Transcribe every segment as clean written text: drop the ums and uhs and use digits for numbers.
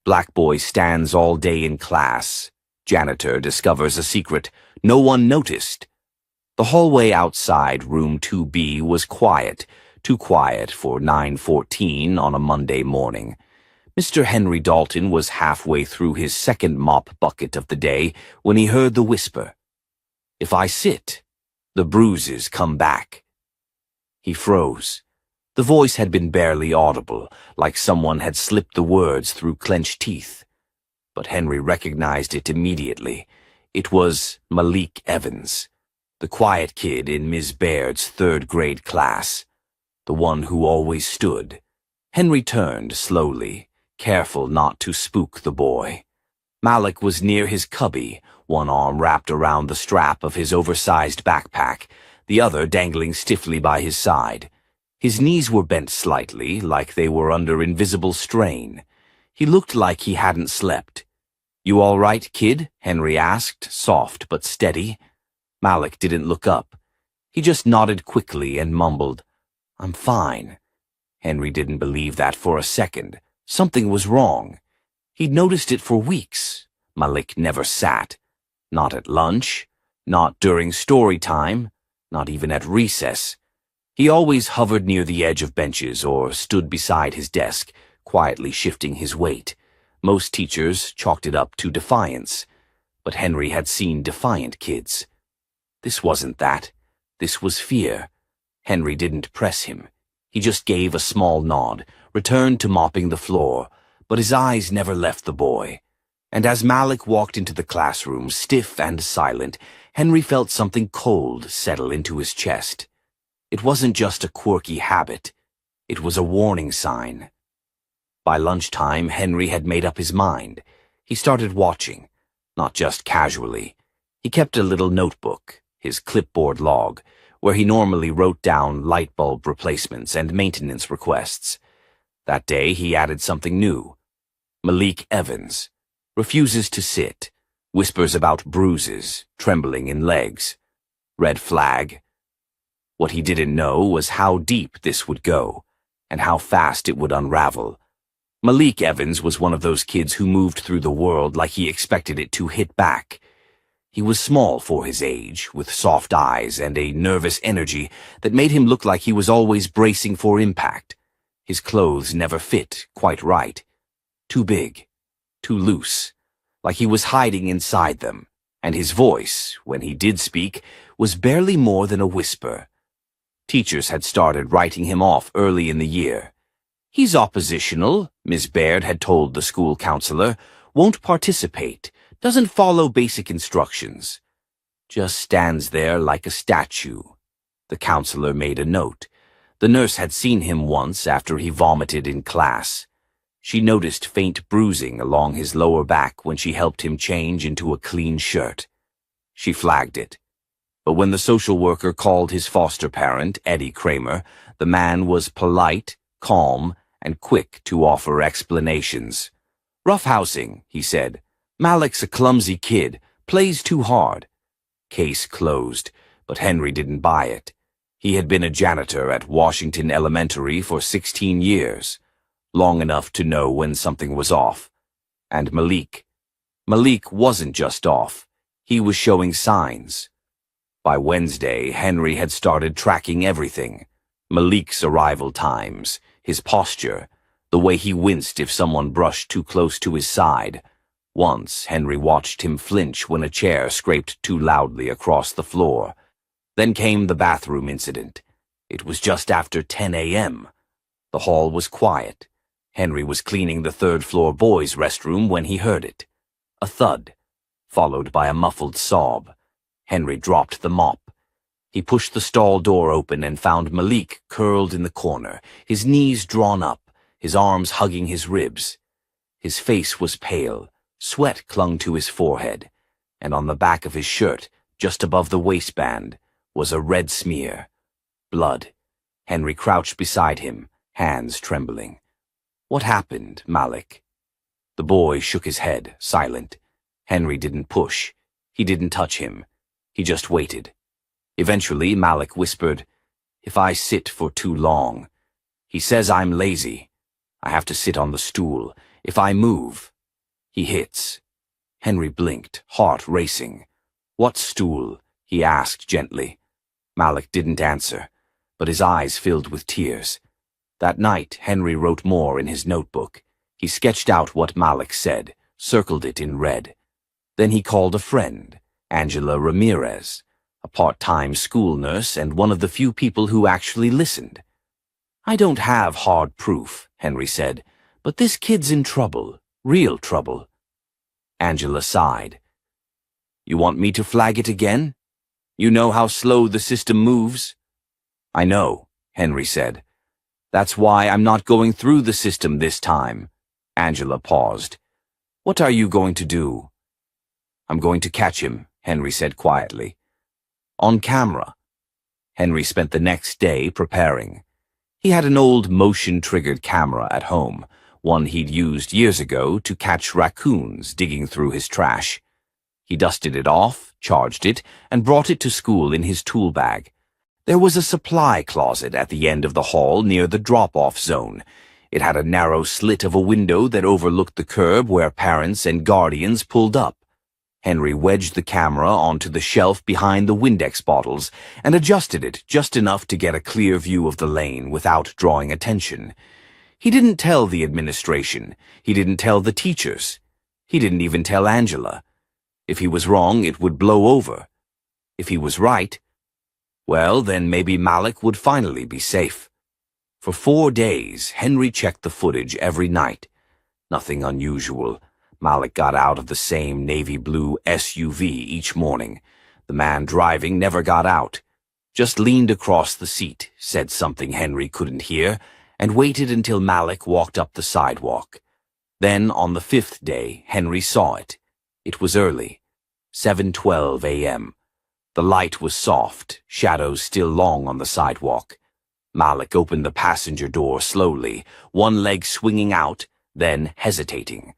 Black boy stands all day in class. Janitor discovers a secret no one noticed. The hallway outside room 2B was quiet, too quiet for 9:14 on a Monday morning. Mr. Henry Dalton was halfway through his second mop bucket of the day when he heard the whisper, "If I sit, the bruises come back." He froze. The voice had been barely audible, like someone had slipped the words through clenched teeth. But Henry recognized it immediately. It was Malik Evans, the quiet kid in Ms. Baird's third-grade class, the one who always stood. Henry turned slowly, careful not to spook the boy. Malik was near his cubby, one arm wrapped around the strap of his oversized backpack, the other dangling stiffly by his side. His knees were bent slightly, like they were under invisible strain. He looked like he hadn't slept. "You all right, kid?" Henry asked, soft but steady. Malik didn't look up. He just nodded quickly and mumbled, "I'm fine." Henry didn't believe that for a second. Something was wrong. He'd noticed it for weeks. Malik never sat. Not at lunch, not during story time, not even at recess. He always hovered near the edge of benches or stood beside his desk, quietly shifting his weight. Most teachers chalked it up to defiance, but Henry had seen defiant kids. This wasn't that. This was fear. Henry didn't press him. He just gave a small nod, returned to mopping the floor, but his eyes never left the boy. And as Malik walked into the classroom, stiff and silent, Henry felt something cold settle into his chest. It wasn't just a quirky habit. It was a warning sign. By lunchtime, Henry had made up his mind. He started watching, not just casually. He kept a little notebook, his clipboard log, where he normally wrote down light bulb replacements and maintenance requests. That day, he added something new. Malik Evans. Refuses to sit. Whispers about bruises, trembling in legs. Red flag. What he didn't know was how deep this would go, and how fast it would unravel. Malik Evans was one of those kids who moved through the world like he expected it to hit back. He was small for his age, with soft eyes and a nervous energy that made him look like he was always bracing for impact. His clothes never fit quite right. Too big, too loose, like he was hiding inside them, and his voice, when he did speak, was barely more than a whisper. Teachers had started writing him off early in the year. "He's oppositional," Ms. Baird had told the school counselor, "won't participate, doesn't follow basic instructions. Just stands there like a statue." The counselor made a note. The nurse had seen him once after he vomited in class. She noticed faint bruising along his lower back when she helped him change into a clean shirt. She flagged it. But when the social worker called his foster parent, Eddie Kramer, the man was polite, calm, and quick to offer explanations. "Roughhousing," he said. "Malik's a clumsy kid, plays too hard." Case closed, but Henry didn't buy it. He had been a janitor at Washington Elementary for 16 years, long enough to know when something was off. And Malik wasn't just off. He was showing signs. By Wednesday, Henry had started tracking everything. Malik's arrival times, his posture, the way he winced if someone brushed too close to his side. Once, Henry watched him flinch when a chair scraped too loudly across the floor. Then came the bathroom incident. It was just after 10 a.m. The hall was quiet. Henry was cleaning the third-floor boys' restroom when he heard it. A thud, followed by a muffled sob. Henry dropped the mop. He pushed the stall door open and found Malik curled in the corner, his knees drawn up, his arms hugging his ribs. His face was pale, sweat clung to his forehead, and on the back of his shirt, just above the waistband, was a red smear. Blood. Henry crouched beside him, hands trembling. "What happened, Malik?" The boy shook his head, silent. Henry didn't push. He didn't touch him. He just waited. Eventually, Malik whispered, "If I sit for too long. He says I'm lazy. I have to sit on the stool. If I move, He hits. Henry blinked, heart racing. What stool? He asked gently. Malik didn't answer, but his eyes filled with tears. That night, Henry wrote more in his notebook. He sketched out what Malik said, circled it in red. Then he called a friend, Angela Ramirez, a part-time school nurse and one of the few people who actually listened. "I don't have hard proof," Henry said, "but this kid's in trouble, real trouble." Angela sighed. "You want me to flag it again? You know how slow the system moves?" "I know," Henry said. "That's why I'm not going through the system this time." Angela paused. "What are you going to do?" "I'm going to catch him," Henry said quietly. "On camera." Henry spent the next day preparing. He had an old motion-triggered camera at home, one he'd used years ago to catch raccoons digging through his trash. He dusted it off, charged it, and brought it to school in his tool bag. There was a supply closet at the end of the hall near the drop-off zone. It had a narrow slit of a window that overlooked the curb where parents and guardians pulled up. Henry wedged the camera onto the shelf behind the Windex bottles and adjusted it just enough to get a clear view of the lane without drawing attention. He didn't tell the administration. He didn't tell the teachers. He didn't even tell Angela. If he was wrong, it would blow over. If he was right, well, then maybe Malik would finally be safe. For 4 days, Henry checked the footage every night. Nothing unusual. Malik got out of the same navy blue SUV each morning. The man driving never got out. Just leaned across the seat, said something Henry couldn't hear, and waited until Malik walked up the sidewalk. Then, on the 5th day, Henry saw it. It was early, 7:12 a.m. The light was soft, shadows still long on the sidewalk. Malik opened the passenger door slowly, one leg swinging out, then hesitating.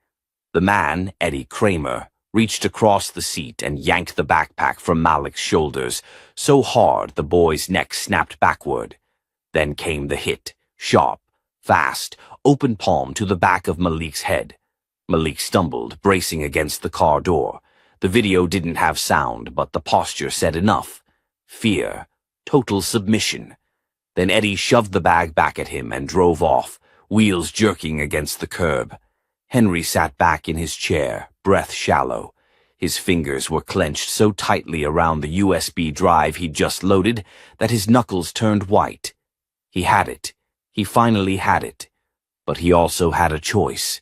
The man, Eddie Kramer, reached across the seat and yanked the backpack from Malik's shoulders, so hard the boy's neck snapped backward. Then came the hit, sharp, fast, open palm to the back of Malik's head. Malik stumbled, bracing against the car door. The video didn't have sound, but the posture said enough. Fear, total submission. Then Eddie shoved the bag back at him and drove off, wheels jerking against the curb. Henry sat back in his chair, breath shallow. His fingers were clenched so tightly around the USB drive he'd just loaded that his knuckles turned white. He had it. He finally had it. But he also had a choice.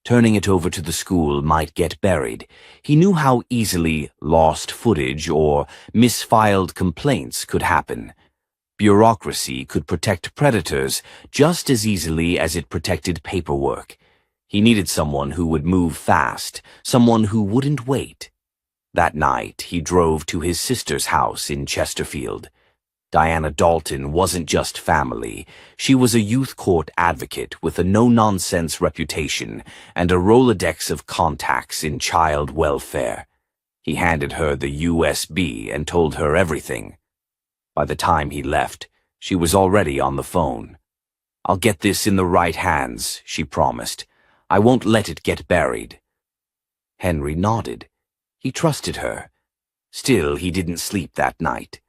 Turning it over to the school might get buried. He knew how easily lost footage or misfiled complaints could happen. Bureaucracy could protect predators just as easily as it protected paperwork. He needed someone who would move fast, someone who wouldn't wait. That night, he drove to his sister's house in Chesterfield. Diana Dalton wasn't just family. She was a youth court advocate with a no-nonsense reputation and a Rolodex of contacts in child welfare. He handed her the USB and told her everything. By the time he left, she was already on the phone. "I'll get this in the right hands," she promised. "I won't let it get buried." Henry nodded. He trusted her. Still, he didn't sleep that night.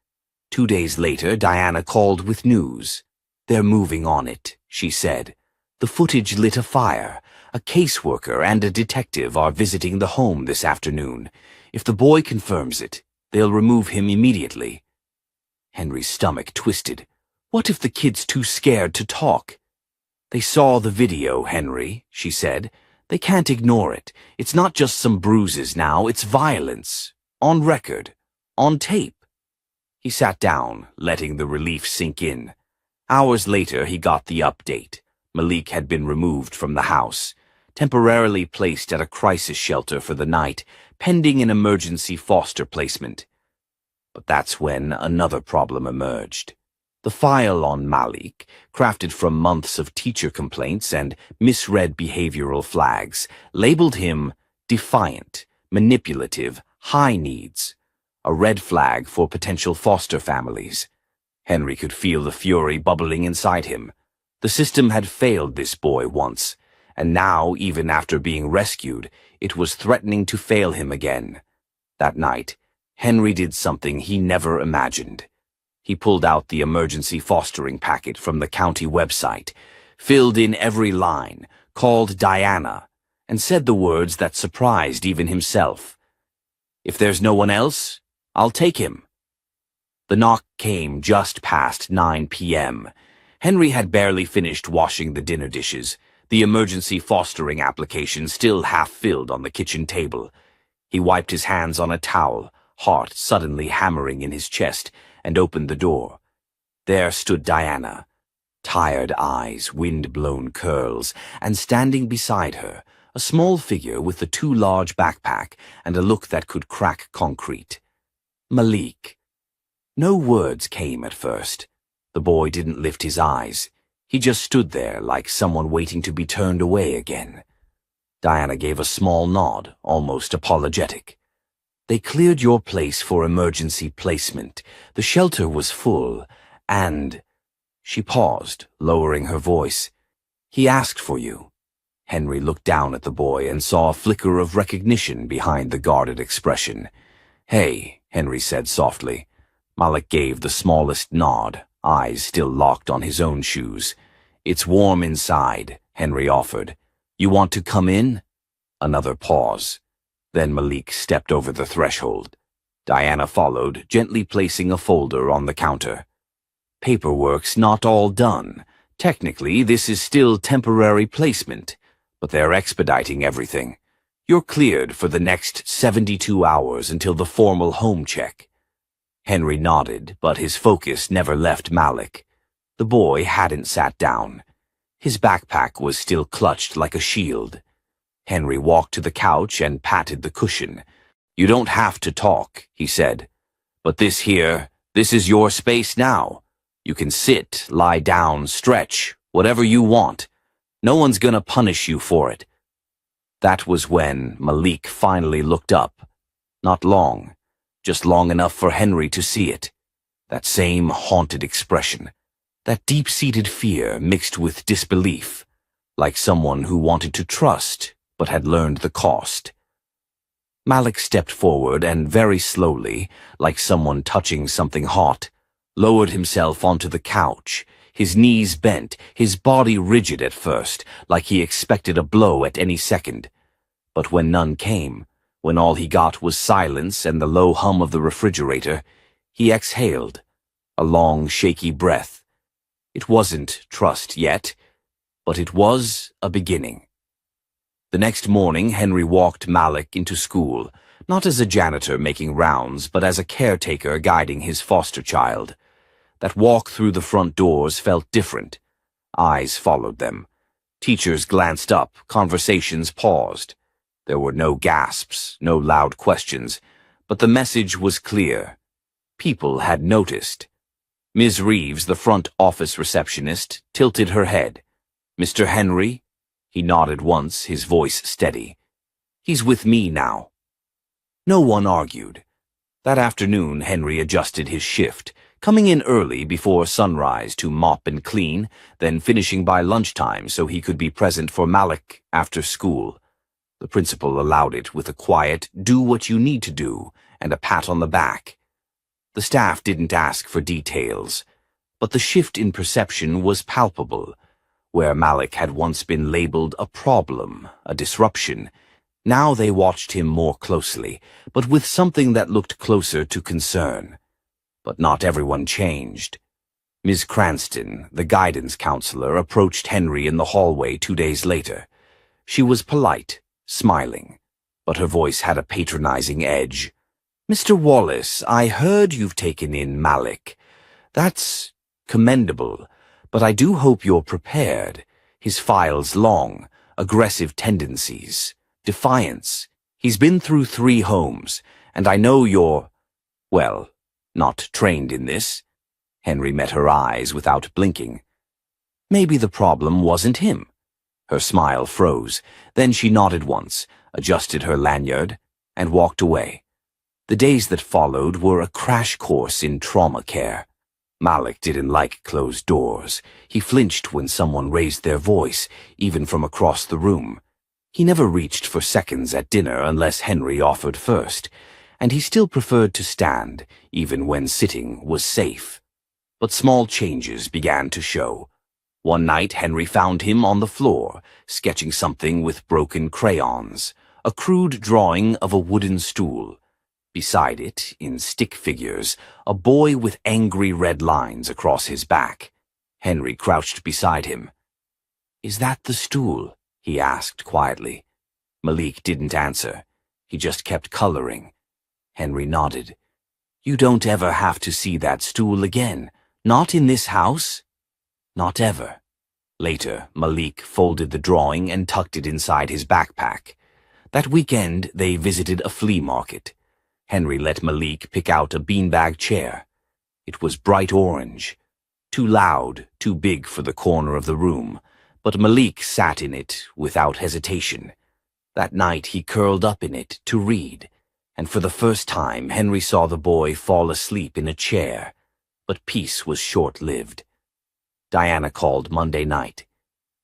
2 days later, Diana called with news. "They're moving on it," she said. "The footage lit a fire. A caseworker and a detective are visiting the home this afternoon. If the boy confirms it, they'll remove him immediately." Henry's stomach twisted. What if the kid's too scared to talk? "They saw the video, Henry," she said. "They can't ignore it. It's not just some bruises now, it's violence. On record. On tape." He sat down, letting the relief sink in. Hours later, he got the update. Malik had been removed from the house, temporarily placed at a crisis shelter for the night, pending an emergency foster placement. But that's when another problem emerged. The file on Malik, crafted from months of teacher complaints and misread behavioral flags, labeled him defiant, manipulative, high needs. A red flag for potential foster families. Henry could feel the fury bubbling inside him. The system had failed this boy once, and now, even after being rescued, it was threatening to fail him again. That night, Henry did something he never imagined. He pulled out the emergency fostering packet from the county website, filled in every line, called Diana, and said the words that surprised even himself. "If there's no one else, I'll take him." The knock came just past 9 p.m. Henry had barely finished washing the dinner dishes, the emergency fostering application still half filled on the kitchen table. He wiped his hands on a towel, heart suddenly hammering in his chest, and opened the door. There stood Diana, tired eyes, wind-blown curls, and standing beside her, a small figure with a too large backpack and a look that could crack concrete. Malik. No words came at first. The boy didn't lift his eyes. He just stood there like someone waiting to be turned away again. Diana gave a small nod, almost apologetic. "They cleared your place for emergency placement. The shelter was full, and—" She paused, lowering her voice. "He asked for you." Henry looked down at the boy and saw a flicker of recognition behind the guarded expression. "Hey," Henry said softly. Malik gave the smallest nod, eyes still locked on his own shoes. "It's warm inside," Henry offered. "You want to come in?" Another pause. Then Malik stepped over the threshold. Diana followed, gently placing a folder on the counter. "Paperwork's not all done. Technically, this is still temporary placement, but they're expediting everything. You're cleared for the next 72 hours until the formal home check." Henry nodded, but his focus never left Malik. The boy hadn't sat down. His backpack was still clutched like a shield. Henry walked to the couch and patted the cushion. "You don't have to talk," he said. "But this is your space now. You can sit, lie down, stretch, whatever you want. No one's gonna punish you for it." That was when Malik finally looked up. Not long, just long enough for Henry to see it. That same haunted expression. That deep-seated fear mixed with disbelief. Like someone who wanted to trust, but had learned the cost. Malik stepped forward and very slowly, like someone touching something hot, lowered himself onto the couch, his knees bent, his body rigid at first, like he expected a blow at any second. But when none came, when all he got was silence and the low hum of the refrigerator, he exhaled, a long, shaky breath. It wasn't trust yet, but it was a beginning. The next morning, Henry walked Malik into school, not as a janitor making rounds, but as a caretaker guiding his foster child. That walk through the front doors felt different. Eyes followed them. Teachers glanced up, conversations paused. There were no gasps, no loud questions, but the message was clear. People had noticed. Ms. Reeves, the front office receptionist, tilted her head. "Mr. Henry?" He nodded once, his voice steady. "He's with me now." No one argued. That afternoon, Henry adjusted his shift, coming in early before sunrise to mop and clean, then finishing by lunchtime so he could be present for Malik after school. The principal allowed it with a quiet, "do what you need to do," and a pat on the back. The staff didn't ask for details, but the shift in perception was palpable. Where Malik had once been labeled a problem, a disruption, now they watched him more closely, but with something that looked closer to concern. But not everyone changed. Ms. Cranston, the guidance counselor, approached Henry in the hallway 2 days later. She was polite, smiling, but her voice had a patronizing edge. "Mr. Wallace, I heard you've taken in Malik. That's commendable. But I do hope you're prepared. His file's long, aggressive tendencies, defiance. He's been through 3 homes, and I know you're, well, not trained in this." Henry met her eyes without blinking. Maybe the problem wasn't him. Her smile froze. Then she nodded once, adjusted her lanyard, and walked away. The days that followed were a crash course in trauma care. Malik didn't like closed doors. He flinched when someone raised their voice, even from across the room. He never reached for seconds at dinner unless Henry offered first, and he still preferred to stand, even when sitting was safe. But small changes began to show. One night Henry found him on the floor, sketching something with broken crayons, a crude drawing of a wooden stool. Beside it, in stick figures, a boy with angry red lines across his back. Henry crouched beside him. "Is that the stool?" he asked quietly. Malik didn't answer. He just kept coloring. Henry nodded. "You don't ever have to see that stool again. Not in this house? Not ever." Later, Malik folded the drawing and tucked it inside his backpack. That weekend, they visited a flea market. Henry let Malik pick out a beanbag chair. It was bright orange. Too loud, too big for the corner of the room, but Malik sat in it without hesitation. That night he curled up in it to read, and for the first time Henry saw the boy fall asleep in a chair. But peace was short-lived. Diana called Monday night.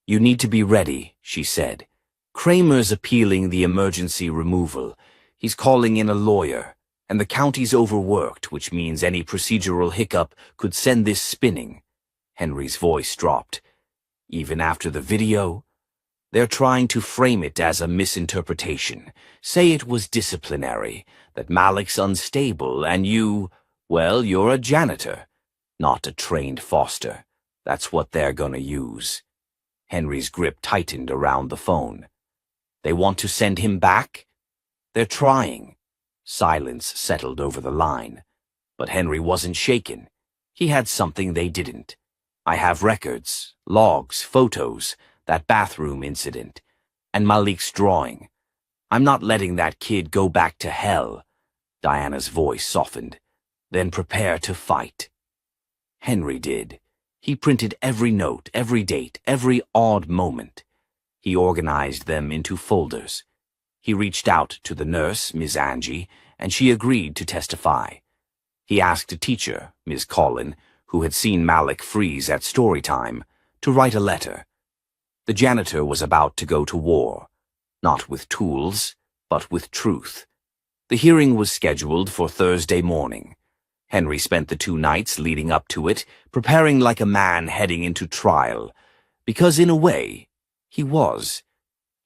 "You need to be ready," she said. "Kramer's appealing the emergency removal. He's calling in a lawyer, and the county's overworked, which means any procedural hiccup could send this spinning." Henry's voice dropped. "Even after the video? They're trying to frame it as a misinterpretation. Say it was disciplinary, that Malik's unstable, and well, you're a janitor, not a trained foster. That's what they're gonna use." Henry's grip tightened around the phone. "They want to send him back?" "They're trying." Silence settled over the line. But Henry wasn't shaken. He had something they didn't. "I have records, logs, photos, that bathroom incident, and Malik's drawing. I'm not letting that kid go back to hell." Diana's voice softened. "Then prepare to fight." Henry did. He printed every note, every date, every odd moment. He organized them into folders. He reached out to the nurse, Miss Angie, and she agreed to testify. He asked a teacher, Miss Collin, who had seen Malik freeze at story time, to write a letter. The janitor was about to go to war, not with tools, but with truth. The hearing was scheduled for Thursday morning. Henry spent the 2 nights leading up to it, preparing like a man heading into trial, because in a way, he was.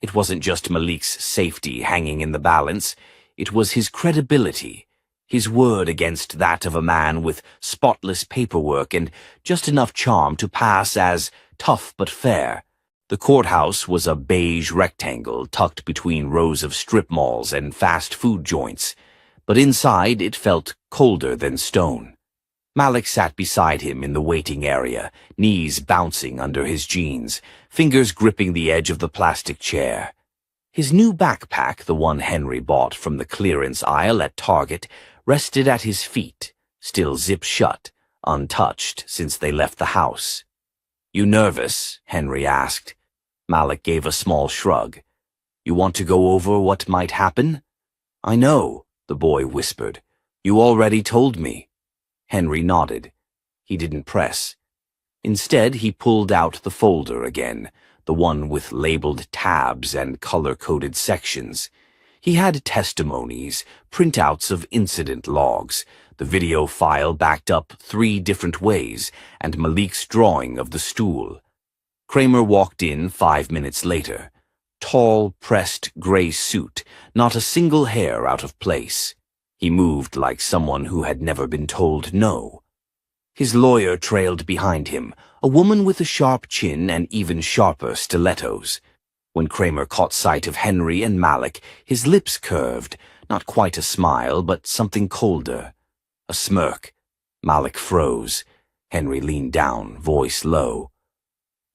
It wasn't just Malik's safety hanging in the balance, it was his credibility, his word against that of a man with spotless paperwork and just enough charm to pass as tough but fair. The courthouse was a beige rectangle tucked between rows of strip malls and fast food joints, but inside it felt colder than stone. Malik sat beside him in the waiting area, knees bouncing under his jeans, fingers gripping the edge of the plastic chair. His new backpack, the one Henry bought from the clearance aisle at Target, rested at his feet, still zipped shut, untouched since they left the house. "You nervous?" Henry asked. Malik gave a small shrug. "You want to go over what might happen?" "I know," the boy whispered. "You already told me." Henry nodded. He didn't press. Instead, he pulled out the folder again, the one with labeled tabs and color-coded sections. He had testimonies, printouts of incident logs, the video file backed up 3 different ways, and Malik's drawing of the stool. Kramer walked in 5 minutes later. Tall, pressed gray suit, not a single hair out of place. He moved like someone who had never been told no. His lawyer trailed behind him, a woman with a sharp chin and even sharper stilettos. When Kramer caught sight of Henry and Malik, his lips curved, not quite a smile, but something colder. A smirk. Malik froze. Henry leaned down, voice low.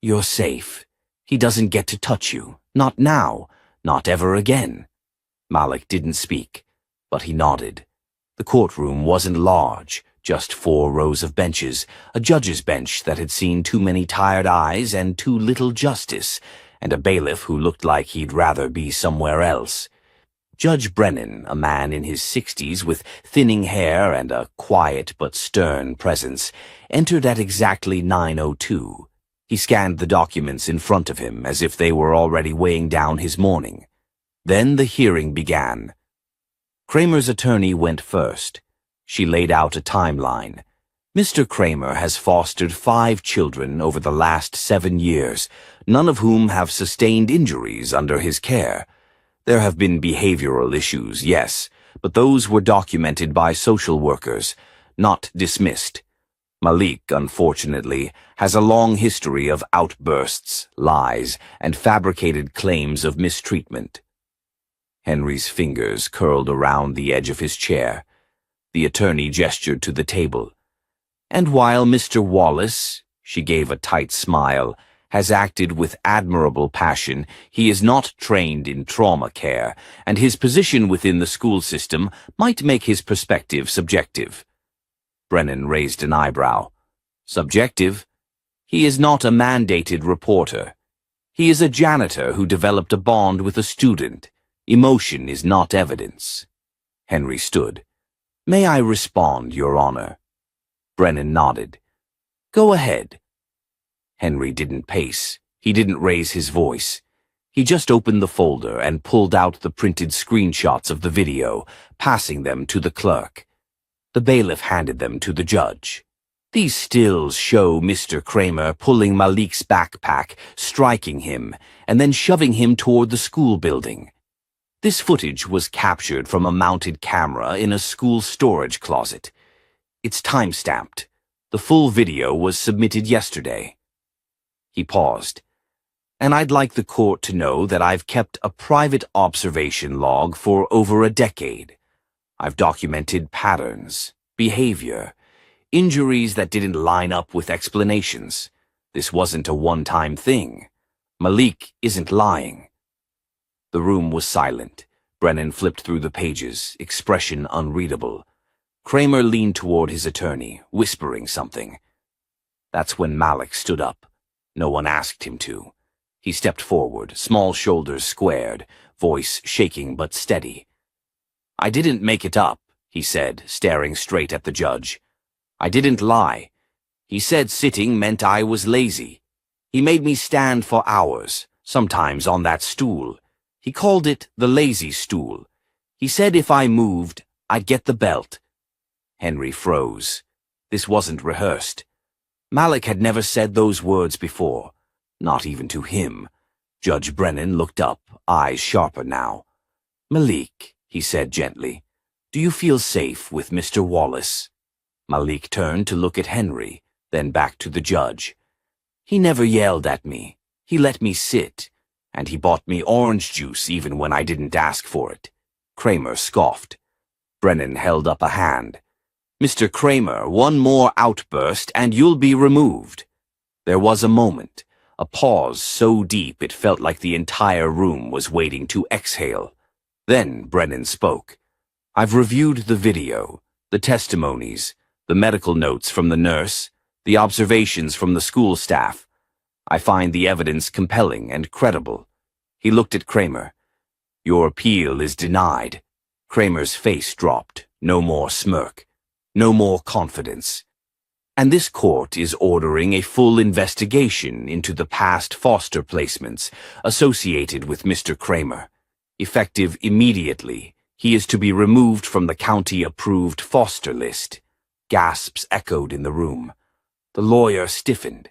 "You're safe. He doesn't get to touch you. Not now. Not ever again." Malik didn't speak, but he nodded. The courtroom wasn't large, just 4 rows of benches, a judge's bench that had seen too many tired eyes and too little justice, and a bailiff who looked like he'd rather be somewhere else. Judge Brennan, a man in his 60s with thinning hair and a quiet but stern presence, entered at exactly 9:02. He scanned the documents in front of him as if they were already weighing down his morning. Then the hearing began. Kramer's attorney went first. She laid out a timeline. Mr. Kramer has fostered 5 children over the last 7 years, none of whom have sustained injuries under his care. There have been behavioral issues, yes, but those were documented by social workers, not dismissed. Malik, unfortunately, has a long history of outbursts, lies, and fabricated claims of mistreatment. Henry's fingers curled around the edge of his chair. The attorney gestured to the table. And while Mr. Wallace, she gave a tight smile, has acted with admirable passion, he is not trained in trauma care, and his position within the school system might make his perspective subjective. Brennan raised an eyebrow. Subjective? He is not a mandated reporter. He is a janitor who developed a bond with a student. Emotion is not evidence. Henry stood. May I respond, Your Honor? Brennan nodded. Go ahead. Henry didn't pace. He didn't raise his voice. He just opened the folder and pulled out the printed screenshots of the video, passing them to the clerk. The bailiff handed them to the judge. These stills show Mr. Kramer pulling Malik's backpack, striking him, and then shoving him toward the school building. This footage was captured from a mounted camera in a school storage closet. It's time-stamped. The full video was submitted yesterday. He paused. And I'd like the court to know that I've kept a private observation log for over a decade. I've documented patterns, behavior, injuries that didn't line up with explanations. This wasn't a one-time thing. Malik isn't lying. The room was silent. Brennan flipped through the pages, expression unreadable. Kramer leaned toward his attorney, whispering something. That's when Malik stood up. No one asked him to. He stepped forward, small shoulders squared, voice shaking but steady. I didn't make it up, he said, staring straight at the judge. I didn't lie. He said sitting meant I was lazy. He made me stand for hours, sometimes on that stool. He called it the lazy stool. He said if I moved, I'd get the belt. Henry froze. This wasn't rehearsed. Malik had never said those words before, not even to him. Judge Brennan looked up, eyes sharper now. Malik, he said gently, do you feel safe with Mr. Wallace? Malik turned to look at Henry, then back to the judge. He never yelled at me. He let me sit, and he bought me orange juice even when I didn't ask for it. Kramer scoffed. Brennan held up a hand. Mr. Kramer, one more outburst and you'll be removed. There was a moment, a pause so deep it felt like the entire room was waiting to exhale. Then Brennan spoke. I've reviewed the video, the testimonies, the medical notes from the nurse, the observations from the school staff. I find the evidence compelling and credible. He looked at Kramer. Your appeal is denied. Kramer's face dropped. No more smirk. No more confidence. And this court is ordering a full investigation into the past foster placements associated with Mr. Kramer. Effective immediately, he is to be removed from the county-approved foster list. Gasps echoed in the room. The lawyer stiffened.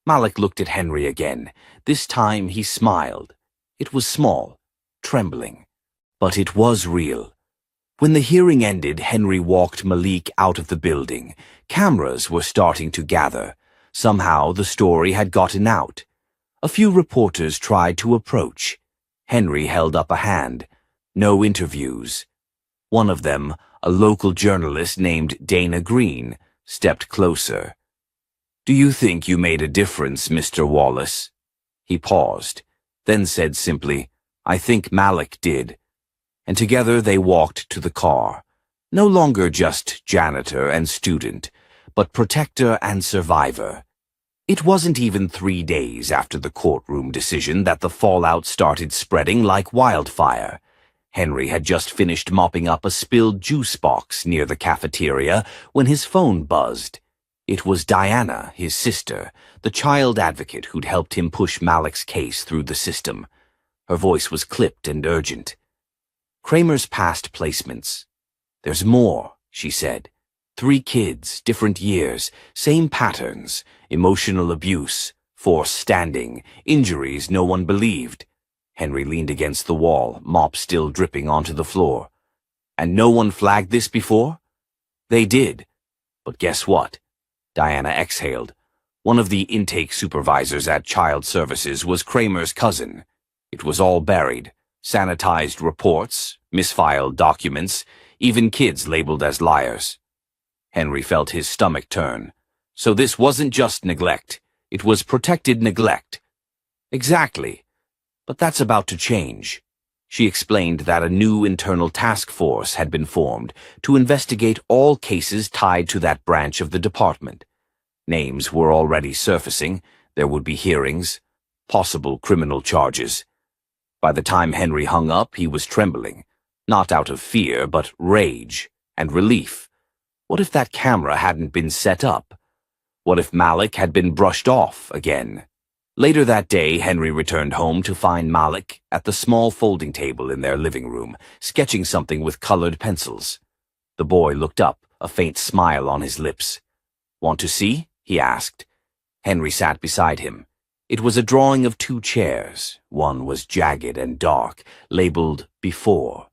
Malik looked at Henry again. This time he smiled. It was small, trembling, but it was real. When the hearing ended, Henry walked Malik out of the building. Cameras were starting to gather. Somehow the story had gotten out. A few reporters tried to approach. Henry held up a hand. No interviews. One of them, a local journalist named Dana Green, stepped closer. Do you think you made a difference, Mr. Wallace? He paused, then said simply, I think Malik did. And together they walked to the car. No longer just janitor and student, but protector and survivor. It wasn't even 3 days after the courtroom decision that the fallout started spreading like wildfire. Henry had just finished mopping up a spilled juice box near the cafeteria when his phone buzzed. It was Diana, his sister, the child advocate who'd helped him push Malik's case through the system. Her voice was clipped and urgent. "Kramer's past placements. There's more," she said. 3 kids, different years, same patterns, emotional abuse, forced standing, injuries no one believed. Henry leaned against the wall, mop still dripping onto the floor. "And no one flagged this before?" "They did. But guess what?" Diana exhaled. One of the intake supervisors at Child Services was Kramer's cousin. It was all buried. Sanitized reports, misfiled documents, even kids labeled as liars. Henry felt his stomach turn. So this wasn't just neglect. It was protected neglect. Exactly. But that's about to change. She explained that a new internal task force had been formed to investigate all cases tied to that branch of the department. Names were already surfacing. There would be hearings, possible criminal charges. By the time Henry hung up, he was trembling, not out of fear, but rage and relief. What if that camera hadn't been set up? What if Malik had been brushed off again? Later that day, Henry returned home to find Malik at the small folding table in their living room, sketching something with colored pencils. The boy looked up, a faint smile on his lips. "Want to see?" he asked. Henry sat beside him. It was a drawing of 2 chairs. One was jagged and dark, labeled Before.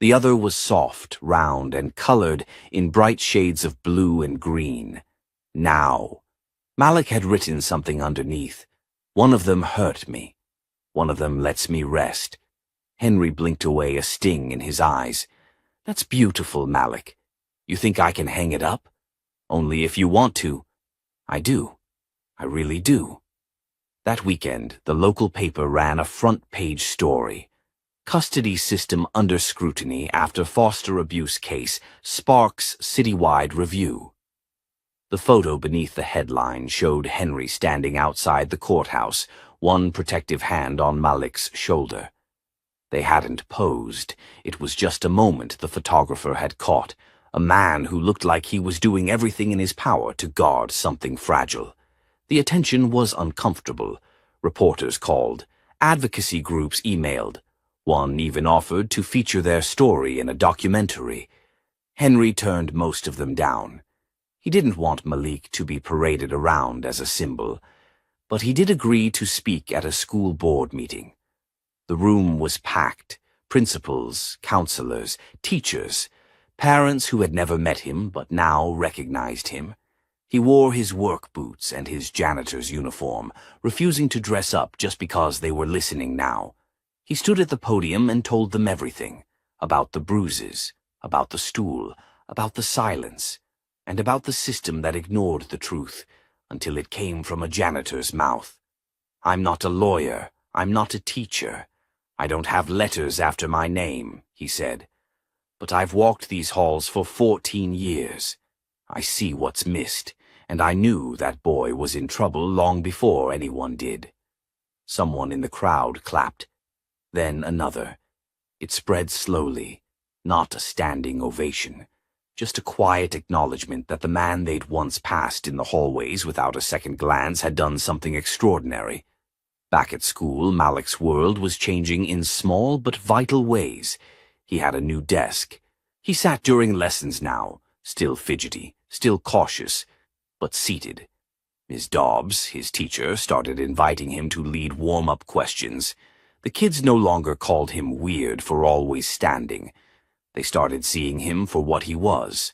The other was soft, round, and colored in bright shades of blue and green. Now. Malik had written something underneath. "One of them hurt me. One of them lets me rest." Henry blinked away, a sting in his eyes. "That's beautiful, Malik. You think I can hang it up? Only if you want to." "I do. I really do." That weekend, the local paper ran a front-page story. Custody system under scrutiny after foster abuse case sparks citywide review. The photo beneath the headline showed Henry standing outside the courthouse, one protective hand on Malik's shoulder. They hadn't posed. It was just a moment the photographer had caught, a man who looked like he was doing everything in his power to guard something fragile. The attention was uncomfortable. Reporters called. Advocacy groups emailed. One even offered to feature their story in a documentary. Henry turned most of them down. He didn't want Malik to be paraded around as a symbol, but he did agree to speak at a school board meeting. The room was packed. Principals, counselors, teachers, parents who had never met him but now recognized him. He wore his work boots and his janitor's uniform, refusing to dress up just because they were listening now. He stood at the podium and told them everything, about the bruises, about the stool, about the silence, and about the system that ignored the truth until it came from a janitor's mouth. "I'm not a lawyer. I'm not a teacher. I don't have letters after my name," he said. "But I've walked these halls for 14 years. I see what's missed, and I knew that boy was in trouble long before anyone did." Someone in the crowd clapped. Then another. It spread slowly, not a standing ovation, just a quiet acknowledgement that the man they'd once passed in the hallways without a second glance had done something extraordinary. Back at school, Malik's world was changing in small but vital ways. He had a new desk. He sat during lessons now, still fidgety, still cautious, but seated. Ms. Dobbs, his teacher, started inviting him to lead warm-up questions. The kids no longer called him weird for always standing. They started seeing him for what he was,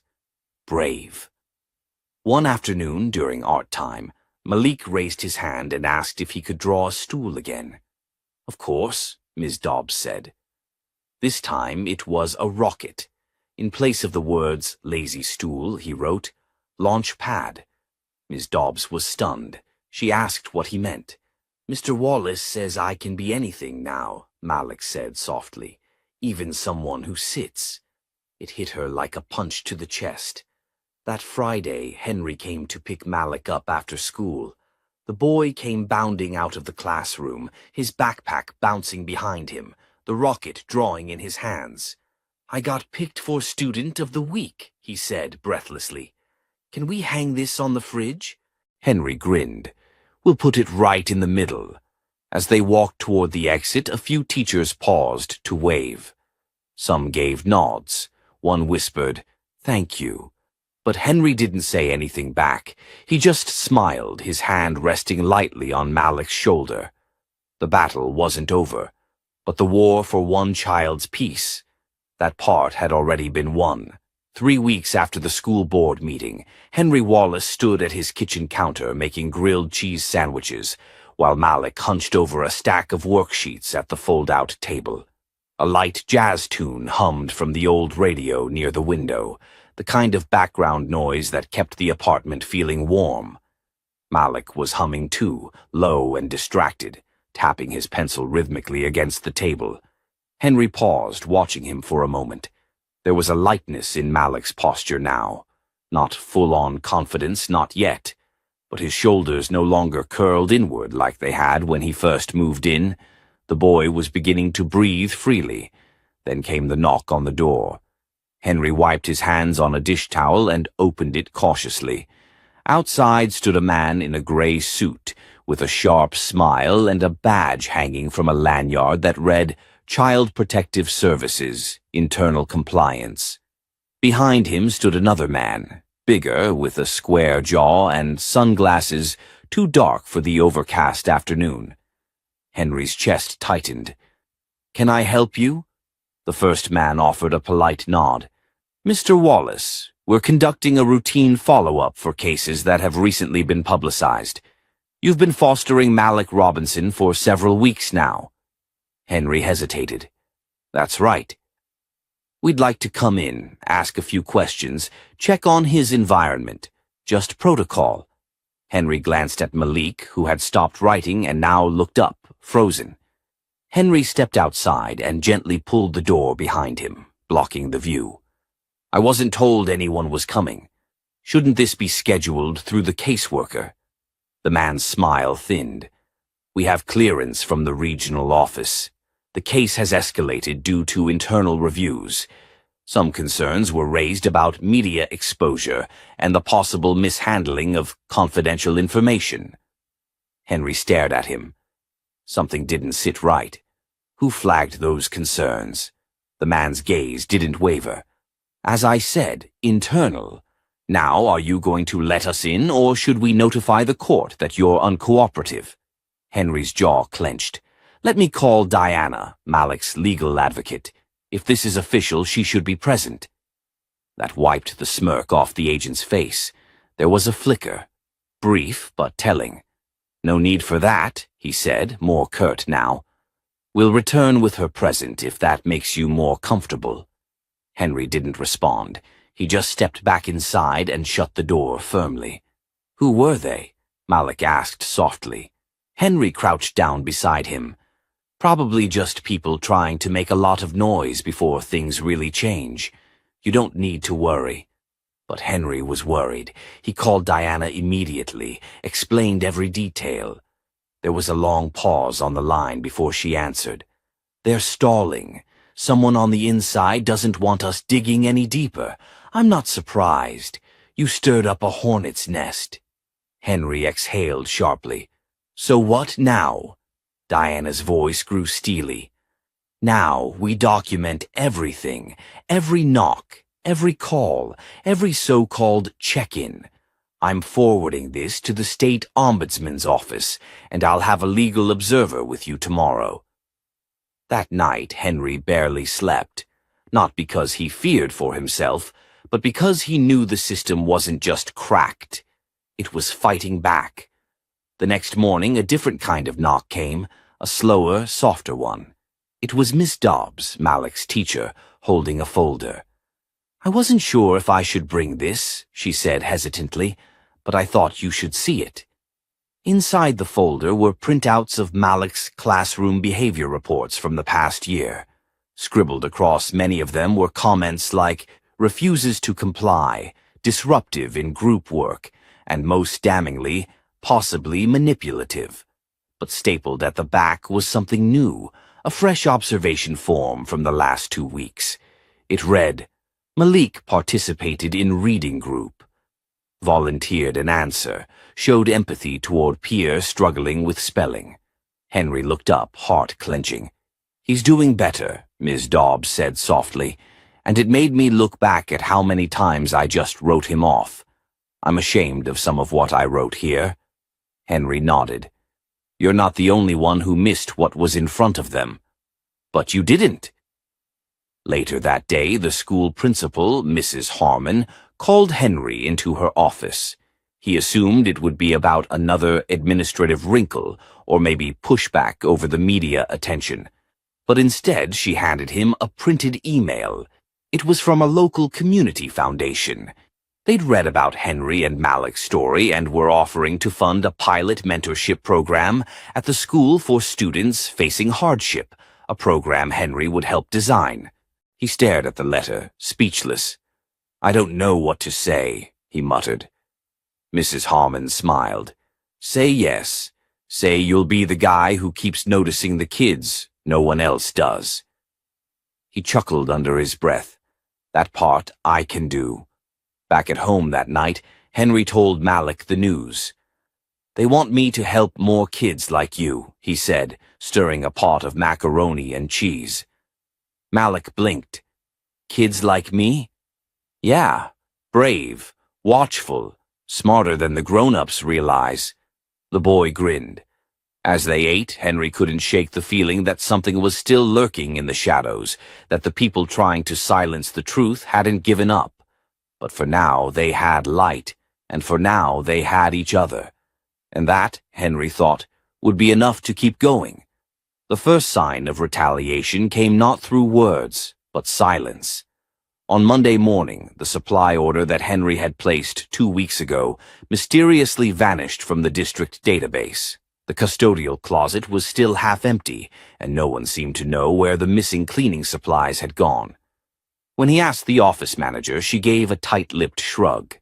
brave. One afternoon during art time, Malik raised his hand and asked if he could draw a stool again. "Of course," Ms. Dobbs said. This time it was a rocket. In place of the words lazy stool, he wrote, "Launch pad." Ms. Dobbs was stunned. She asked what he meant. "Mr. Wallace says I can be anything now," Malik said softly, "even someone who sits." It hit her like a punch to the chest. That Friday, Henry came to pick Malik up after school. The boy came bounding out of the classroom, his backpack bouncing behind him, the rocket drawing in his hands. "I got picked for Student of the Week," he said breathlessly. "Can we hang this on the fridge?" Henry grinned. "We'll put it right in the middle." As they walked toward the exit, a few teachers paused to wave. Some gave nods. One whispered, "Thank you." But Henry didn't say anything back. He just smiled, his hand resting lightly on Malik's shoulder. The battle wasn't over, but the war for one child's peace. That part had already been won. 3 weeks after the school board meeting, Henry Wallace stood at his kitchen counter making grilled cheese sandwiches, while Malik hunched over a stack of worksheets at the fold-out table. A light jazz tune hummed from the old radio near the window, the kind of background noise that kept the apartment feeling warm. Malik was humming too, low and distracted, tapping his pencil rhythmically against the table. Henry paused, watching him for a moment. There was a lightness in Malik's posture now. Not full-on confidence, not yet. But his shoulders no longer curled inward like they had when he first moved in. The boy was beginning to breathe freely. Then came the knock on the door. Henry wiped his hands on a dish towel and opened it cautiously. Outside stood a man in a gray suit, with a sharp smile and a badge hanging from a lanyard that read, "Child Protective Services, Internal Compliance." Behind him stood another man, bigger, with a square jaw and sunglasses too dark for the overcast afternoon. Henry's chest tightened. "Can I help you?" The first man offered a polite nod. "Mr. Wallace, we're conducting a routine follow-up for cases that have recently been publicized. You've been fostering Malik Robinson for several weeks now." Henry hesitated. "That's right." "We'd like to come in, ask a few questions, check on his environment. Just protocol." Henry glanced at Malik, who had stopped writing and now looked up, frozen. Henry stepped outside and gently pulled the door behind him, blocking the view. "I wasn't told anyone was coming. Shouldn't this be scheduled through the caseworker?" The man's smile thinned. "We have clearance from the regional office. The case has escalated due to internal reviews. Some concerns were raised about media exposure and the possible mishandling of confidential information." Henry stared at him. Something didn't sit right. Who flagged those concerns? The man's gaze didn't waver. "As I said, internal. Now, are you going to let us in, or should we notify the court that you're uncooperative?" Henry's jaw clenched. "Let me call Diana, Malik's legal advocate. If this is official, she should be present." That wiped the smirk off the agent's face. There was a flicker. Brief, but telling. "No need for that," he said, more curt now. "We'll return with her present if that makes you more comfortable." Henry didn't respond. He just stepped back inside and shut the door firmly. "Who were they?" Malik asked softly. Henry crouched down beside him. "Probably just people trying to make a lot of noise before things really change. You don't need to worry." But Henry was worried. He called Diana immediately, explained every detail. There was a long pause on the line before she answered. "They're stalling. Someone on the inside doesn't want us digging any deeper. I'm not surprised. You stirred up a hornet's nest." Henry exhaled sharply. "So what now?" Diana's voice grew steely. "Now we document everything, every knock, every call, every so-called check-in. I'm forwarding this to the state ombudsman's office, and I'll have a legal observer with you tomorrow." That night, Henry barely slept, not because he feared for himself, but because he knew the system wasn't just cracked. It was fighting back. The next morning, a different kind of knock came, a slower, softer one. It was Miss Dobbs, Malik's teacher, holding a folder. "I wasn't sure if I should bring this," she said hesitantly, "but I thought you should see it." Inside the folder were printouts of Malik's classroom behavior reports from the past year. Scribbled across many of them were comments like, "refuses to comply, disruptive in group work, and most damningly, possibly manipulative." But stapled at the back was something new, a fresh observation form from the last 2 weeks. It read, Malik participated in reading group. Volunteered an answer, showed empathy toward peer struggling with spelling. Henry looked up, heart clenching. He's doing better, Ms. Dobbs said softly, and it made me look back at how many times I just wrote him off. I'm ashamed of some of what I wrote here. Henry nodded. You're not the only one who missed what was in front of them. But you didn't. Later that day, the school principal, Mrs. Harmon, called Henry into her office. He assumed it would be about another administrative wrinkle or maybe pushback over the media attention. But instead, she handed him a printed email. It was from a local community foundation. They'd read about Henry and Malik's story and were offering to fund a pilot mentorship program at the school for students facing hardship, a program Henry would help design. He stared at the letter, speechless. I don't know what to say, he muttered. Mrs. Harmon smiled. Say yes. Say you'll be the guy who keeps noticing the kids. No one else does. He chuckled under his breath. That part I can do. Back at home that night, Henry told Malik the news. They want me to help more kids like you, he said, stirring a pot of macaroni and cheese. Malik blinked. Kids like me? Yeah, brave, watchful, smarter than the grown-ups realize. The boy grinned. As they ate, Henry couldn't shake the feeling that something was still lurking in the shadows, that the people trying to silence the truth hadn't given up. But for now they had light, and for now they had each other. And that, Henry thought, would be enough to keep going. The first sign of retaliation came not through words, but silence. On Monday morning, the supply order that Henry had placed 2 weeks ago mysteriously vanished from the district database. The custodial closet was still half empty, and no one seemed to know where the missing cleaning supplies had gone. When he asked the office manager, she gave a tight-lipped shrug.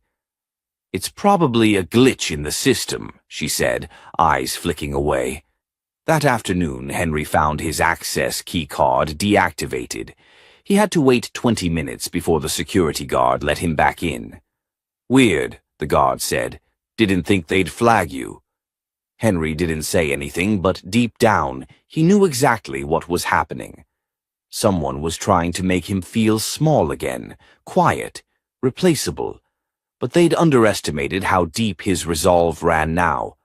It's probably a glitch in the system, she said, eyes flicking away. That afternoon, Henry found his access key card deactivated. He had to wait 20 minutes before the security guard let him back in. Weird, the guard said. Didn't think they'd flag you. Henry didn't say anything, but deep down, he knew exactly what was happening. Someone was trying to make him feel small again, quiet, replaceable. But they'd underestimated how deep his resolve ran now.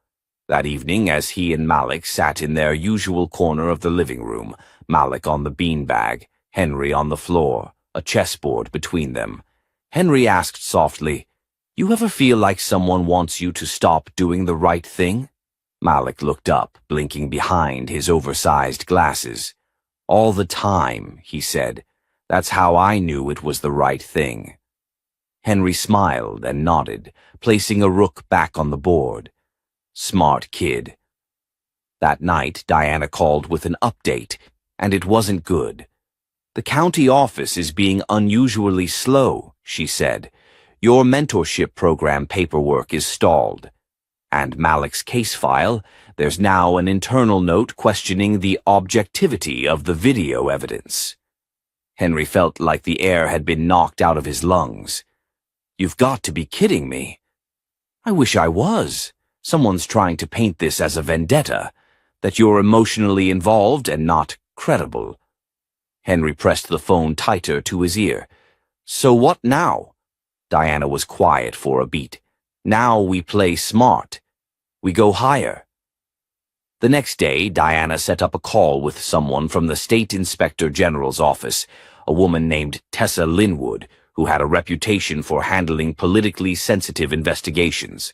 That evening, as he and Malik sat in their usual corner of the living room, Malik on the beanbag, Henry on the floor, a chessboard between them, Henry asked softly, You ever feel like someone wants you to stop doing the right thing? Malik looked up, blinking behind his oversized glasses. All the time, he said. That's how I knew it was the right thing. Henry smiled and nodded, placing a rook back on the board. Smart kid. That night, Diana called with an update, and it wasn't good. The county office is being unusually slow, she said. Your mentorship program paperwork is stalled. And Malik's case file, there's now an internal note questioning the objectivity of the video evidence. Henry felt like the air had been knocked out of his lungs. You've got to be kidding me. I wish I was. Someone's trying to paint this as a vendetta, that you're emotionally involved and not credible. Henry pressed the phone tighter to his ear. So what now? Diana was quiet for a beat. Now we play smart. We go higher. The next day, Diana set up a call with someone from the State Inspector General's office, a woman named Tessa Linwood, who had a reputation for handling politically sensitive investigations.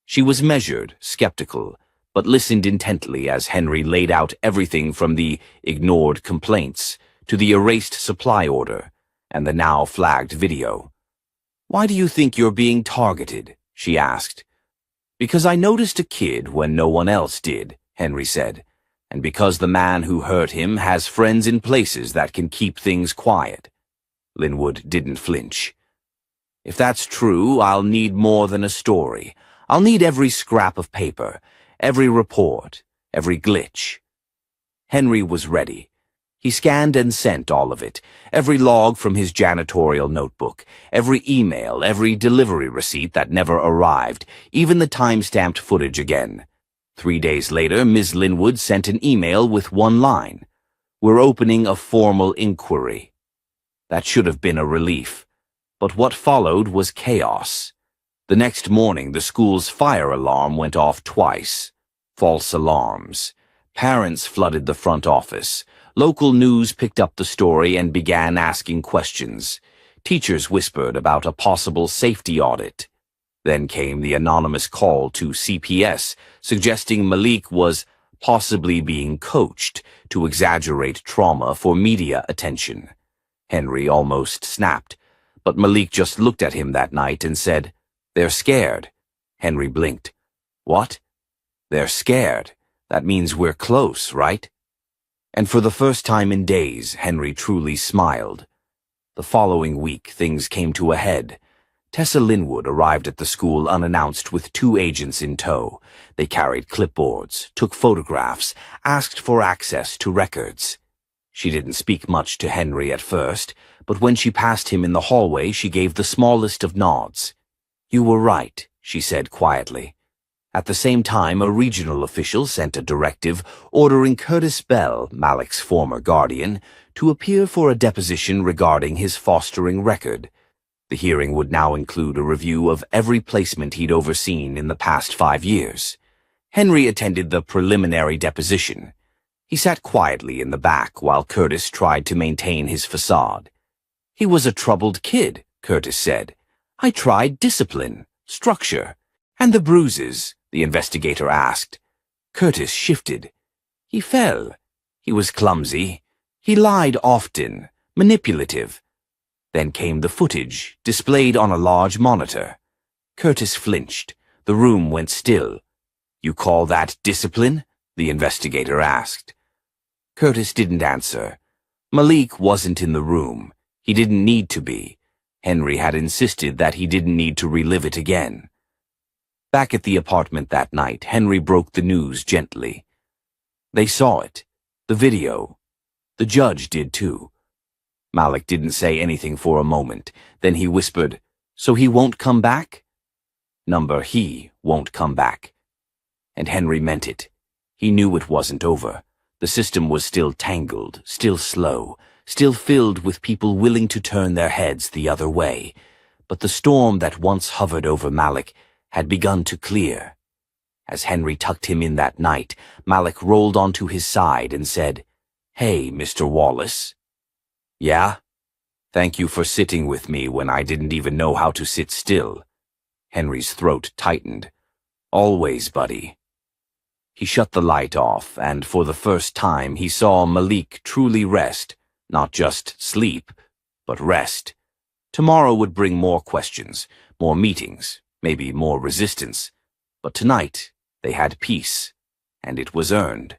She was measured, skeptical, but listened intently as Henry laid out everything from the ignored complaints to the erased supply order and the now flagged video. Why do you think you're being targeted? She asked. Because I noticed a kid when no one else did, Henry said, and because the man who hurt him has friends in places that can keep things quiet. Linwood didn't flinch. If that's true, I'll need more than a story. I'll need every scrap of paper, every report, every glitch. Henry was ready. He scanned and sent all of it, every log from his janitorial notebook, every email, every delivery receipt that never arrived, even the time-stamped footage again. 3 days later, Ms. Linwood sent an email with one line: "We're opening a formal inquiry." That should have been a relief. But what followed was chaos. The next morning, the school's fire alarm went off twice. False alarms. Parents flooded the front office. Local news picked up the story and began asking questions. Teachers whispered about a possible safety audit. Then came the anonymous call to CPS, suggesting Malik was possibly being coached to exaggerate trauma for media attention. Henry almost snapped, but Malik just looked at him that night and said, "They're scared." Henry blinked. "What?" "They're scared. That means we're close, right?" And for the first time in days, Henry truly smiled. The following week, things came to a head. Tessa Linwood arrived at the school unannounced with 2 agents in tow. They carried clipboards, took photographs, asked for access to records. She didn't speak much to Henry at first, but when she passed him in the hallway, she gave the smallest of nods. "You were right," she said quietly. At the same time, a regional official sent a directive ordering Curtis Bell, Malik's former guardian, to appear for a deposition regarding his fostering record. The hearing would now include a review of every placement he'd overseen in the past 5 years. Henry attended the preliminary deposition. He sat quietly in the back while Curtis tried to maintain his facade. "He was a troubled kid," Curtis said. "I tried discipline, structure, and the bruises," the investigator asked. Curtis shifted. "He fell. He was clumsy. He lied often, manipulative." Then came the footage, displayed on a large monitor. Curtis flinched. The room went still. "You call that discipline?" the investigator asked. Curtis didn't answer. Malik wasn't in the room. He didn't need to be. Henry had insisted that he didn't need to relive it again. Back at the apartment that night, Henry broke the news gently. They saw it. The video. The judge did too. Malik didn't say anything for a moment. Then he whispered, "So he won't come back?" He won't come back. And Henry meant it. He knew it wasn't over. The system was still tangled, still slow, still filled with people willing to turn their heads the other way. But the storm that once hovered over Malik had begun to clear. As Henry tucked him in that night, Malik rolled onto his side and said, "Hey, Mr. Wallace." "Yeah? Thank you for sitting with me when I didn't even know how to sit still." Henry's throat tightened. "Always, buddy." He shut the light off, and for the first time he saw Malik truly rest, not just sleep, but rest. Tomorrow would bring more questions, more meetings, maybe more resistance. But tonight they had peace, and it was earned.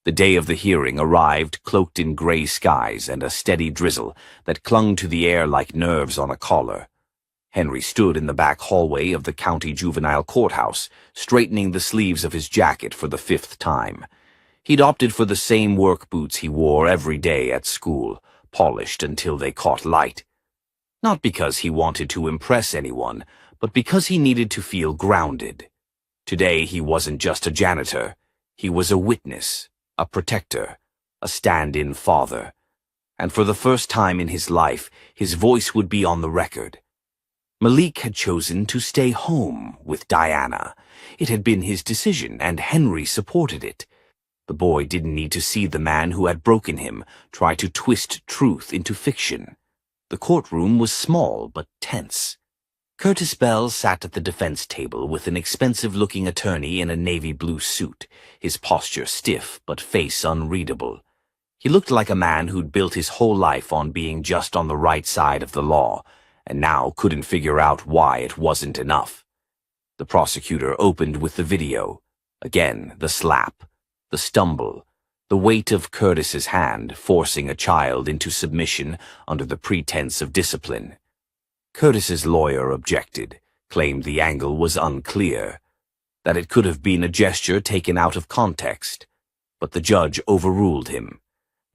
The day of the hearing arrived cloaked in gray skies and a steady drizzle that clung to the air like nerves on a collar. Henry stood in the back hallway of the county juvenile courthouse, straightening the sleeves of his jacket for the 5th time. He'd opted for the same work boots he wore every day at school, polished until they caught light. Not because he wanted to impress anyone, but because he needed to feel grounded. Today he wasn't just a janitor. He was a witness, a protector, a stand-in father. And for the first time in his life, his voice would be on the record. Malik had chosen to stay home with Diana. It had been his decision, and Henry supported it. The boy didn't need to see the man who had broken him try to twist truth into fiction. The courtroom was small but tense. Curtis Bell sat at the defense table with an expensive-looking attorney in a navy blue suit, his posture stiff but face unreadable. He looked like a man who'd built his whole life on being just on the right side of the law, and now couldn't figure out why it wasn't enough. The prosecutor opened with the video. Again, the slap, the stumble, the weight of Curtis's hand forcing a child into submission under the pretense of discipline. Curtis's lawyer objected, claimed the angle was unclear, that it could have been a gesture taken out of context, but the judge overruled him.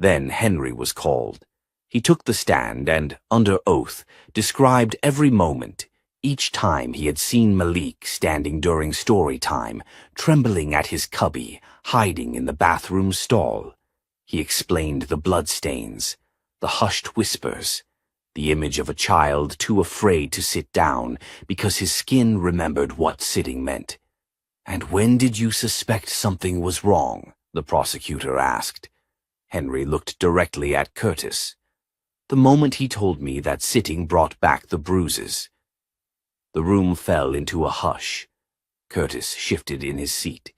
Then Henry was called. He took the stand and, under oath, described every moment, each time he had seen Malik standing during story time, trembling at his cubby, hiding in the bathroom stall. He explained the bloodstains, the hushed whispers, the image of a child too afraid to sit down because his skin remembered what sitting meant. "And when did you suspect something was wrong?" the prosecutor asked. Henry looked directly at Curtis. "The moment he told me that sitting brought back the bruises." The room fell into a hush. Curtis shifted in his seat.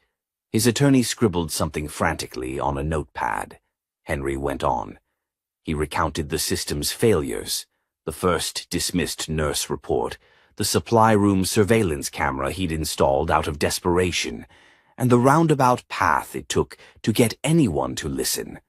His attorney scribbled something frantically on a notepad. Henry went on. He recounted the system's failures, the first dismissed nurse report, the supply room surveillance camera he'd installed out of desperation, and the roundabout path it took to get anyone to listen.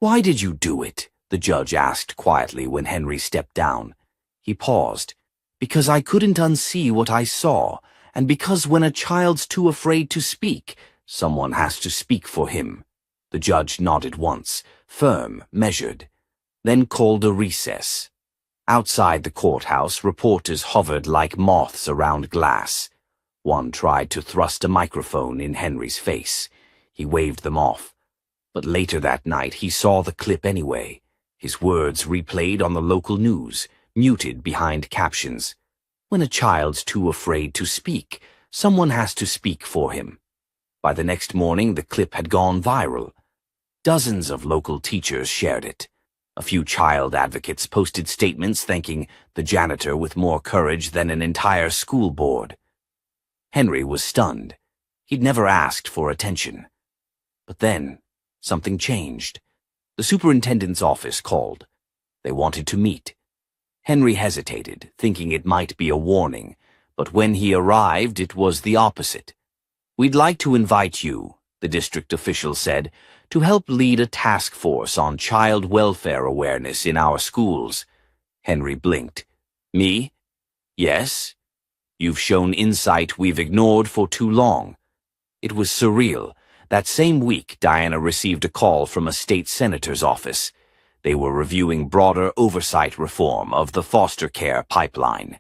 "Why did you do it?" the judge asked quietly when Henry stepped down. He paused. "Because I couldn't unsee what I saw, and because when a child's too afraid to speak, someone has to speak for him." The judge nodded once, firm, measured, then called a recess. Outside the courthouse, reporters hovered like moths around glass. One tried to thrust a microphone in Henry's face. He waved them off. But later that night he saw the clip anyway, his words replayed on the local news, muted behind captions. "When a child's too afraid to speak, someone has to speak for him." By the next morning the clip had gone viral. Dozens of local teachers shared it. A few child advocates posted statements thanking the janitor with more courage than an entire school board. Henry was stunned. He'd never asked for attention. But then, something changed. The superintendent's office called. They wanted to meet. Henry hesitated, thinking it might be a warning, but when he arrived it was the opposite. "We'd like to invite you," the district official said, "to help lead a task force on child welfare awareness in our schools." Henry blinked. "Me? Yes? You've shown insight we've ignored for too long." It was surreal. That same week, Diana received a call from a state senator's office. They were reviewing broader oversight reform of the foster care pipeline.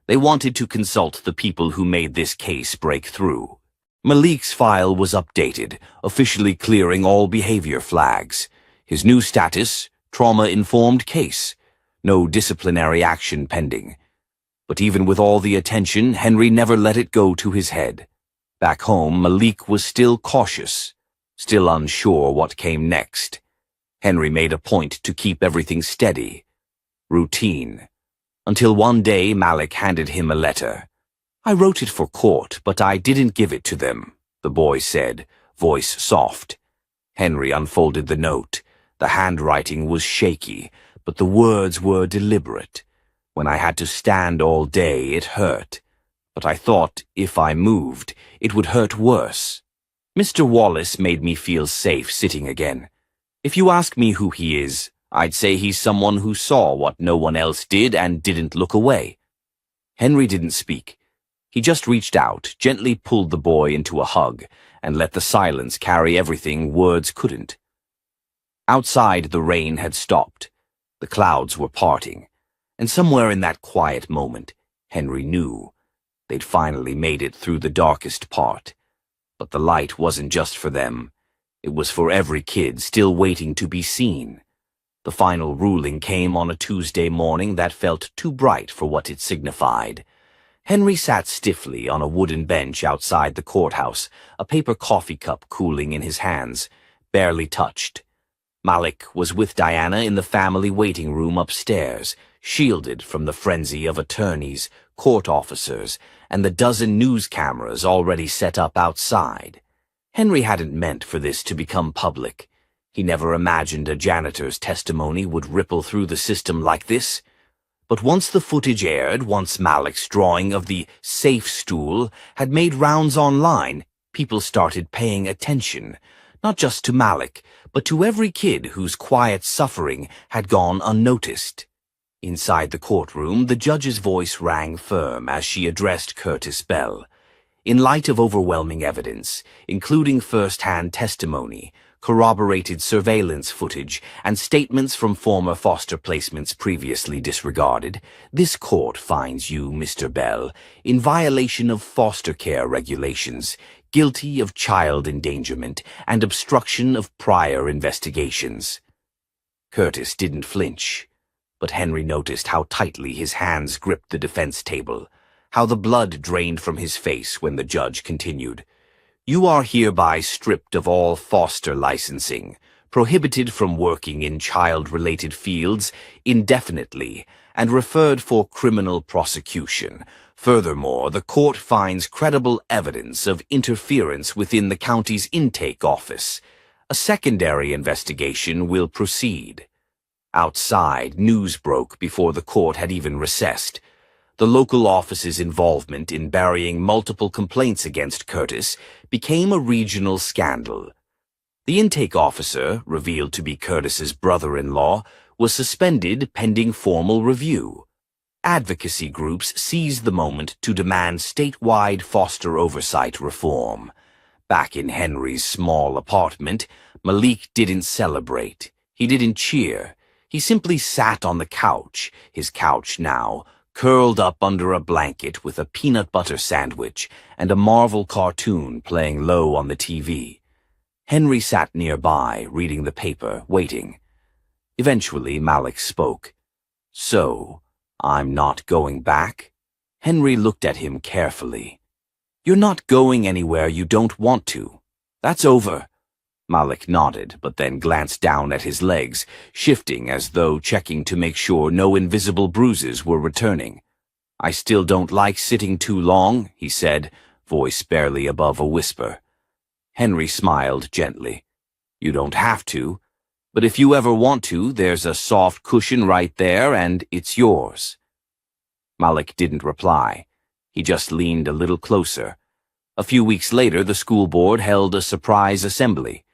They wanted to consult the people who made this case break through. Malik's file was updated, officially clearing all behavior flags. His new status, trauma-informed case. No disciplinary action pending. But even with all the attention, Henry never let it go to his head. Back home, Malik was still cautious, still unsure what came next. Henry made a point to keep everything steady. Routine. Until one day Malik handed him a letter. "I wrote it for court, but I didn't give it to them," the boy said, voice soft. Henry unfolded the note. The handwriting was shaky, but the words were deliberate. "When I had to stand all day, it hurt. But I thought if I moved, it would hurt worse. Mr. Wallace made me feel safe sitting again. If you ask me who he is, I'd say he's someone who saw what no one else did and didn't look away." Henry didn't speak. He just reached out, gently pulled the boy into a hug, and let the silence carry everything words couldn't. Outside, the rain had stopped. The clouds were parting. And somewhere in that quiet moment, Henry knew they'd finally made it through the darkest part. But the light wasn't just for them. It was for every kid still waiting to be seen. The final ruling came on a Tuesday morning that felt too bright for what it signified. Henry sat stiffly on a wooden bench outside the courthouse, a paper coffee cup cooling in his hands, barely touched. Malik was with Diana in the family waiting room upstairs, shielded from the frenzy of attorneys, court officers, and the dozen news cameras already set up outside. Henry hadn't meant for this to become public. He never imagined a janitor's testimony would ripple through the system like this. But once the footage aired, once Malik's drawing of the safe stool had made rounds online, people started paying attention, not just to Malik, but to every kid whose quiet suffering had gone unnoticed. Inside the courtroom, the judge's voice rang firm as she addressed Curtis Bell. In light of overwhelming evidence, including first-hand testimony, corroborated surveillance footage, and statements from former foster placements previously disregarded, this court finds you, Mr. Bell, in violation of foster care regulations, guilty of child endangerment and obstruction of prior investigations. Curtis didn't flinch, but Henry noticed how tightly his hands gripped the defense table, how the blood drained from his face when the judge continued. You are hereby stripped of all foster licensing, prohibited from working in child-related fields indefinitely, and referred for criminal prosecution. Furthermore, the court finds credible evidence of interference within the county's intake office. A secondary investigation will proceed. Outside, news broke before the court had even recessed. The local office's involvement in burying multiple complaints against Curtis became a regional scandal. The intake officer, revealed to be Curtis's brother-in-law, was suspended pending formal review. Advocacy groups seized the moment to demand statewide foster oversight reform. Back in Henry's small apartment, Malik didn't celebrate. He didn't cheer. He simply sat on the couch, his couch now, curled up under a blanket with a peanut butter sandwich and a Marvel cartoon playing low on the TV. Henry sat nearby, reading the paper, waiting. Eventually, Malik spoke. So, I'm not going back? Henry looked at him carefully. You're not going anywhere you don't want to. That's over. Malik nodded, but then glanced down at his legs, shifting as though checking to make sure no invisible bruises were returning. I still don't like sitting too long, he said, voice barely above a whisper. Henry smiled gently. You don't have to, but if you ever want to, there's a soft cushion right there and it's yours. Malik didn't reply. He just leaned a little closer. A few weeks later, the school board held a surprise assembly.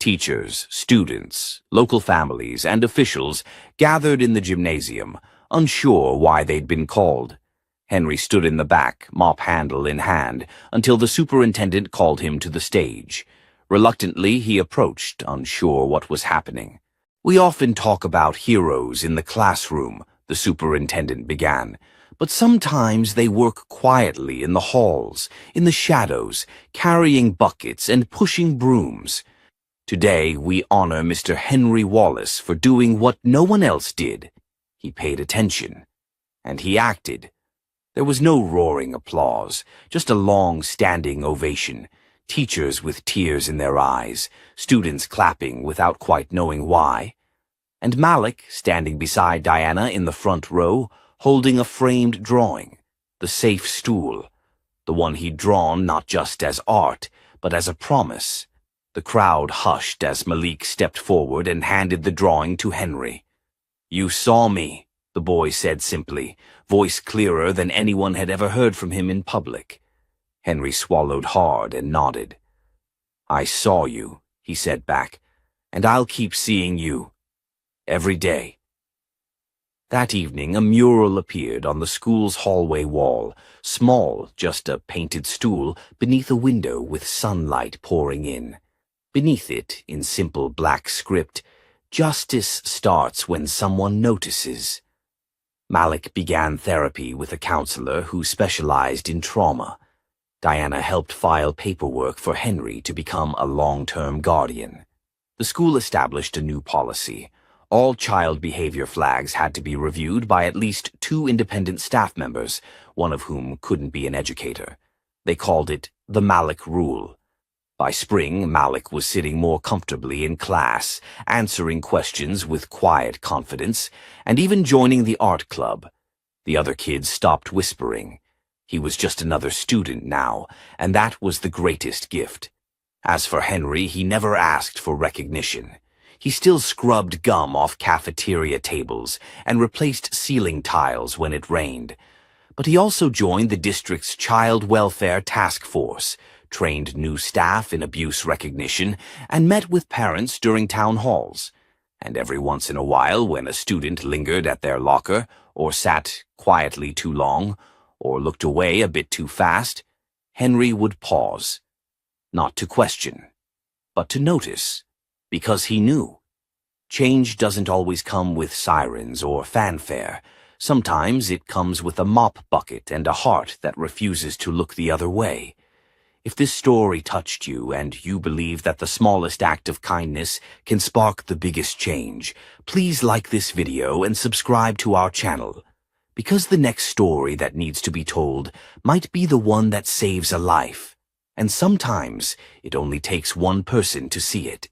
Teachers, students, local families, and officials gathered in the gymnasium, unsure why they'd been called. Henry stood in the back, mop handle in hand, until the superintendent called him to the stage. Reluctantly, he approached, unsure what was happening. We often talk about heroes in the classroom, the superintendent began, but sometimes they work quietly in the halls, in the shadows, carrying buckets and pushing brooms. Today, we honor Mr. Henry Wallace for doing what no one else did. He paid attention. And he acted. There was no roaring applause, just a long standing ovation, teachers with tears in their eyes, students clapping without quite knowing why. And Malik, standing beside Diana in the front row, holding a framed drawing, the safe stool, the one he'd drawn not just as art, but as a promise. The crowd hushed as Malik stepped forward and handed the drawing to Henry. You saw me, the boy said simply, voice clearer than anyone had ever heard from him in public. Henry swallowed hard and nodded. I saw you, he said back, and I'll keep seeing you. Every day. That evening, a mural appeared on the school's hallway wall, small, just a painted stool, beneath a window with sunlight pouring in. Beneath it, in simple black script, justice starts when someone notices. Malik began therapy with a counselor who specialized in trauma. Diana helped file paperwork for Henry to become a long-term guardian. The school established a new policy. All child behavior flags had to be reviewed by at least 2 independent staff members, one of whom couldn't be an educator. They called it the Malik Rule. By spring, Malik was sitting more comfortably in class, answering questions with quiet confidence, and even joining the art club. The other kids stopped whispering. He was just another student now, and that was the greatest gift. As for Henry, he never asked for recognition. He still scrubbed gum off cafeteria tables and replaced ceiling tiles when it rained. But he also joined the district's Child Welfare Task Force, trained new staff in abuse recognition, and met with parents during town halls. And every once in a while, when a student lingered at their locker, or sat quietly too long, or looked away a bit too fast, Henry would pause. Not to question, but to notice. because he knew. Change doesn't always come with sirens or fanfare. Sometimes it comes with a mop bucket and a heart that refuses to look the other way. If this story touched you and you believe that the smallest act of kindness can spark the biggest change, please like this video and subscribe to our channel. Because the next story that needs to be told might be the one that saves a life. And sometimes it only takes one person to see it.